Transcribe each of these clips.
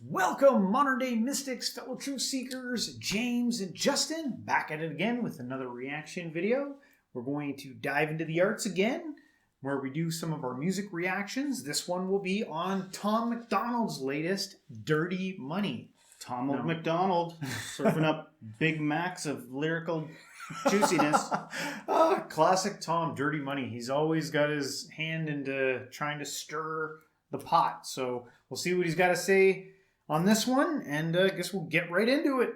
Welcome, modern day mystics, fellow truth seekers, James and Justin, back at it again with another reaction video. We're going to dive into the arts again, where we do some of our music reactions. This one will be on Tom Macdonald's latest, Dirty Money. Macdonald, surfing up Big Macs of lyrical juiciness. Classic Tom, Dirty Money. He's always got his hand into trying to stir the pot. So we'll see what he's got to say on this one, and I guess we'll get right into it.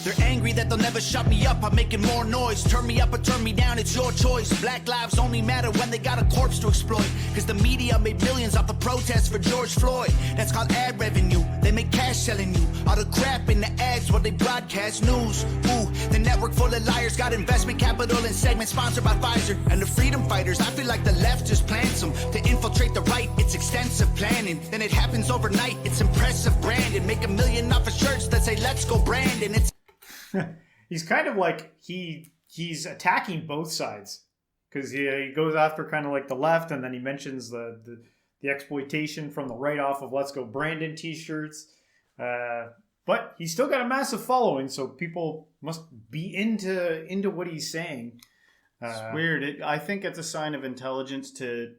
They're angry that they'll never shut me up. I'm making more noise. Turn me up or turn me down, it's your choice. Black lives only matter when they got a corpse to exploit. Cause the media made millions off the protests for George Floyd. That's called ad revenue. They make cash selling you all the crap in the ads while they broadcast news. Ooh, the network full of liars got investment capital and segments sponsored by Pfizer. And the freedom fighters, I feel like the left just plants them to infiltrate the right. It's extensive planning. Then it happens overnight. It's impressive branding. Make $1 million off of shirts that say let's go Brandon. It's He's kind of like he's attacking both sides, because he goes after kind of like the left, and then he mentions the exploitation from the right off of Let's Go Brandon t-shirts. But he's still got a massive following, so people must be into what he's saying. It's weird. I think it's a sign of intelligence to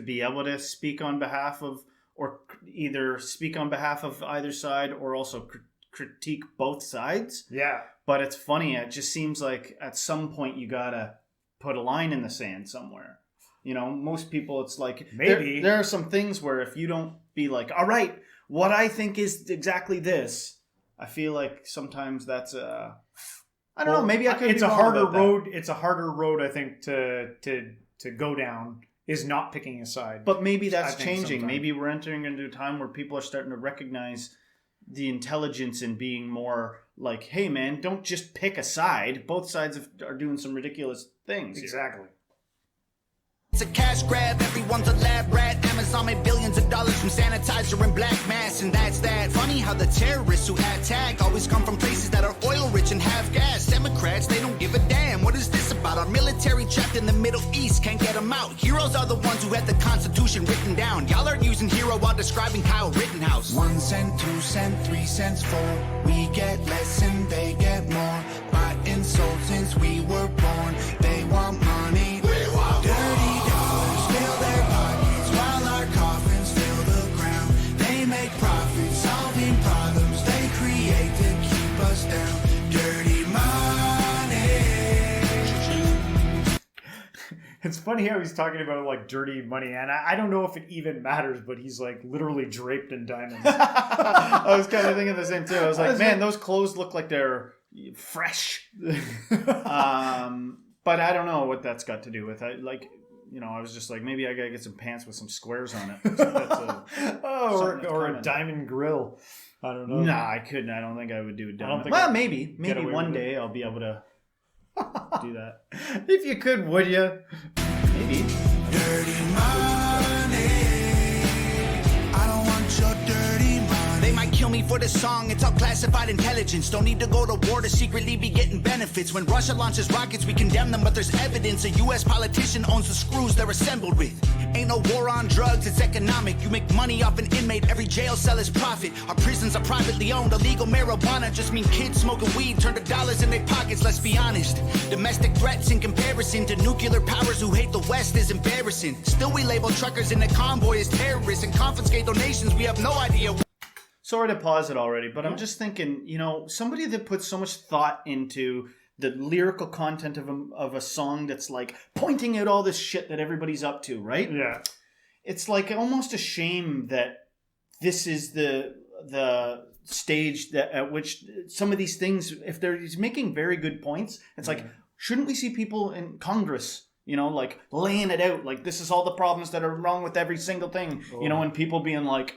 be able to speak on behalf of, or either speak on behalf of either side, or also critique both sides. Yeah. But it's funny. It just seems like at some point you gotta put a line in the sand somewhere. You know, most people, it's like, maybe there are some things where if you don't be like, all right, what I think is exactly this, I feel like sometimes that's I don't know. Maybe I could. It's a harder road. It's a harder road, I think, to go down, is not picking a side. But maybe that's changing. Sometimes. Maybe we're entering into a time where people are starting to recognize the intelligence in being more like, hey man, don't just pick a side. Both sides are doing some ridiculous things. Exactly. Here. It's a cash grab, everyone's a lab rat. Amazon made billions of dollars from sanitizer and black mass, and that's that. Funny how the terrorists who attack always come from places that are oil rich and have gas. Democrats, they don't give a damn. What is this about? Our military trapped in the Middle East, can't get them out. Heroes are the ones who had the Constitution written down. Y'all are using hero while describing Kyle Rittenhouse. 1 cent, 2 cent, 3 cents, 4. We get less and they get more. Bought and sold since we were born. They want money. We want dirty. It's funny how he's talking about like dirty money, and I don't know if it even matters, but he's like literally draped in diamonds. I was kind of thinking the same too. I was like, man, those clothes look like they're fresh. But I don't know what that's got to do with it. Like, you know, I was just like, maybe I gotta get some pants with some squares on it. So or a diamond grill. I don't know. Nah, I couldn't. I don't think I would do a diamond. Well, maybe one day I'll be able to do that. If you could, would you? Maybe. Dirty money. I don't want your dirty money. They might kill me for this song. It's all classified intelligence. Don't need to go to war to secretly be getting benefits. When Russia launches rockets, we condemn them, but there's evidence a U.S. politician owns the screws they're assembled with. Ain't no war on drugs, it's economic. You make money off an inmate, every jail cell is profit. Our prisons are privately owned. Illegal marijuana just mean kids smoking weed turn to dollars in their pockets, let's be honest. Domestic threats in comparison to nuclear powers who hate the West is embarrassing. Still we label truckers in the convoy as terrorists and confiscate donations. We have no idea. Sorry to pause it already, but I'm just thinking, you know, somebody that puts so much thought into the lyrical content of a song that's like pointing out all this shit that everybody's up to, right? Yeah. It's like almost a shame that this is the stage that at which some of these things, if he's making very good points, it's like, shouldn't we see people in Congress, you know, like laying it out, like this is all the problems that are wrong with every single thing, you know, and people being like,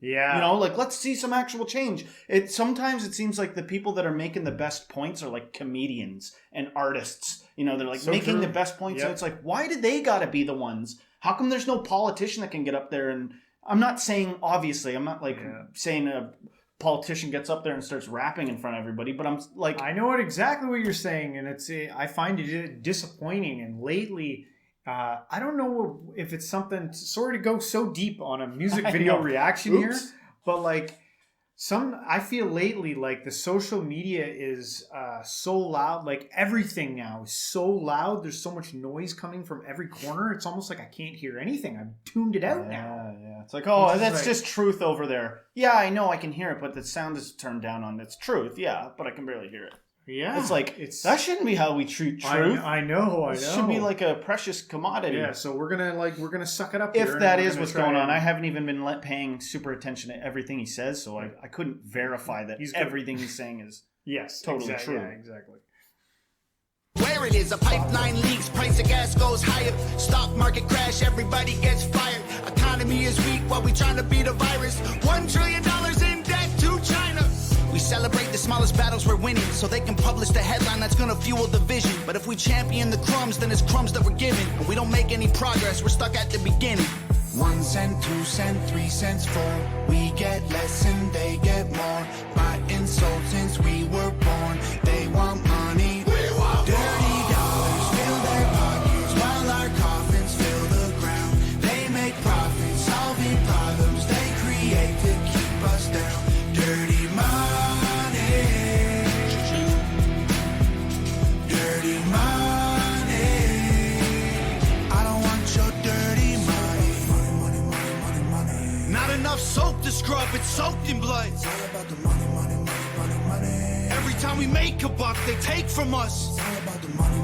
yeah, you know, like let's see some actual change. Sometimes it seems like the people that are making the best points are like comedians and artists. You know, they're like making the best points. Yep. So it's like, why do they got to be the ones? How come there's no politician that can get up there? And I'm not saying, obviously, I'm not like saying a politician gets up there and starts rapping in front of everybody, but I'm like, I know exactly what you're saying, and I find it disappointing. And lately, I don't know if it's something. Sorry to go so deep on a music video reaction here, but like I feel lately like the social media is so loud. Like everything now is so loud. There's so much noise coming from every corner. It's almost like I can't hear anything. I've tuned it out now. Yeah. It's like, oh, that's just truth over there. Yeah, I know I can hear it, but the sound is turned down on its truth. Yeah, but I can barely hear it. Yeah, it's like that shouldn't be how we treat truth. I know. It should be like a precious commodity. Yeah, so we're gonna suck it up. If that is what's going on, I haven't even been paying super attention to everything he says, so I couldn't verify that everything he's saying is totally true. Yeah, exactly. Where it is, a pipeline leaks, price of gas goes higher. Stock market crash, everybody gets fired. Economy is weak while we trying to beat a virus. $1 trillion in debt to China. We celebrate the smallest battles we're winning, so they can publish the headline that's gonna fuel the vision. But if we champion the crumbs, then it's crumbs that we're given. And we don't make any progress, we're stuck at the beginning. 1 cent, 2 cent, 3 cents, 4. We get less and they get more. Buying sold since we were born. They want money. We want dirty dollars fill their pockets while our coffins fill the ground. They make profits, solving problems they create to keep us down. Dirty money. Dirty money. I don't want your dirty money. Not enough soap to scrub, it's soaked in blood. It's all about the money. Every time we make a buck, they take from us. It's all about the money.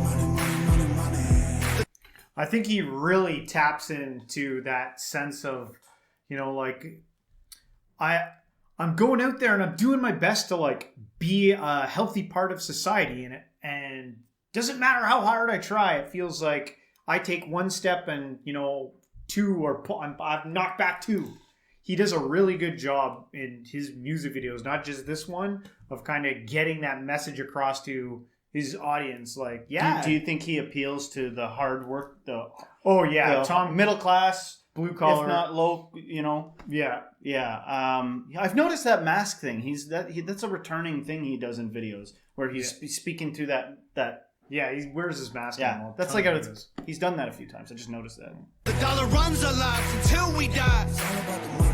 I think he really taps into that sense of, like, I'm going out there and I'm doing my best to like be a healthy part of society in it, and doesn't matter how hard I try. It feels like I take one step and I've knocked back 2. He does a really good job in his music videos, not just this one, of kind of getting that message across to his audience. Like, yeah. Do you think he appeals to the hard work, Tom, middle class, blue collar, if not low, Yeah. I've noticed that mask thing. That's a returning thing he does in videos where he's speaking to that. Yeah, he wears his mask. Yeah, that's like he's done that a few times. I just noticed that. The dollar runs our lives until we die. It's all about the money.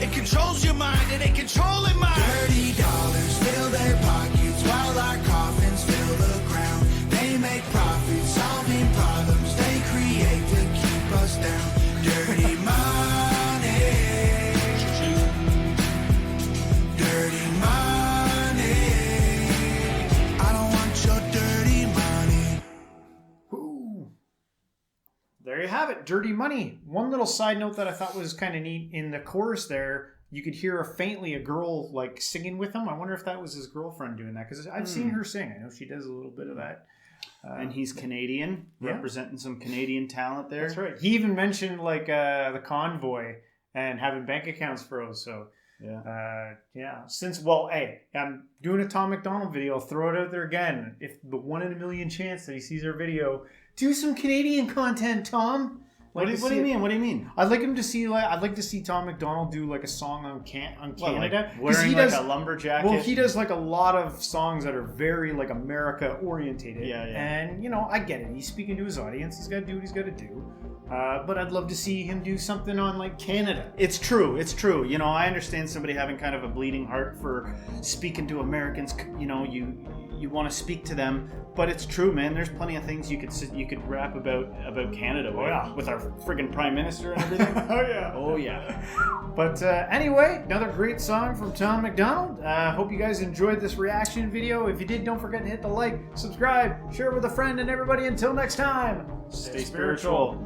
It controls your mind and it controlling mine. Dirty dollars fill their pockets while our coffins fill the ground. They make profits, solving problems they create to keep us down. Dirty money. Dirty money. I don't want your dirty money. Ooh. There you have it, Dirty Money. One little side note that I thought was kind of neat, in the chorus there, you could hear faintly a girl like singing with him. I wonder if that was his girlfriend doing that, because I've seen her sing. I know she does a little bit of that. And he's Canadian, representing some Canadian talent there. That's right. He even mentioned like the convoy and having bank accounts froze. So hey, I'm doing a Tom Macdonald video. I'll throw it out there again. If the 1 in a million chance that he sees our video, do some Canadian content, Tom. What do you mean? What do you mean? I'd like to see Tom Macdonald do like a song on Canada. Like wearing a lumber jacket. Well, he does like a lot of songs that are very like America orientated. Yeah. And I get it. He's speaking to his audience. He's got to do what he's got to do. But I'd love to see him do something on like Canada. It's true. I understand somebody having kind of a bleeding heart for speaking to Americans. You want to speak to them, but it's true, man. There's plenty of things you could rap about Canada with our friggin' prime minister and everything. Oh yeah. But anyway, another great song from Tom Macdonald. Hope you guys enjoyed this reaction video. If you did, don't forget to hit the like, subscribe, share it with a friend, and everybody, until next time, stay spiritual.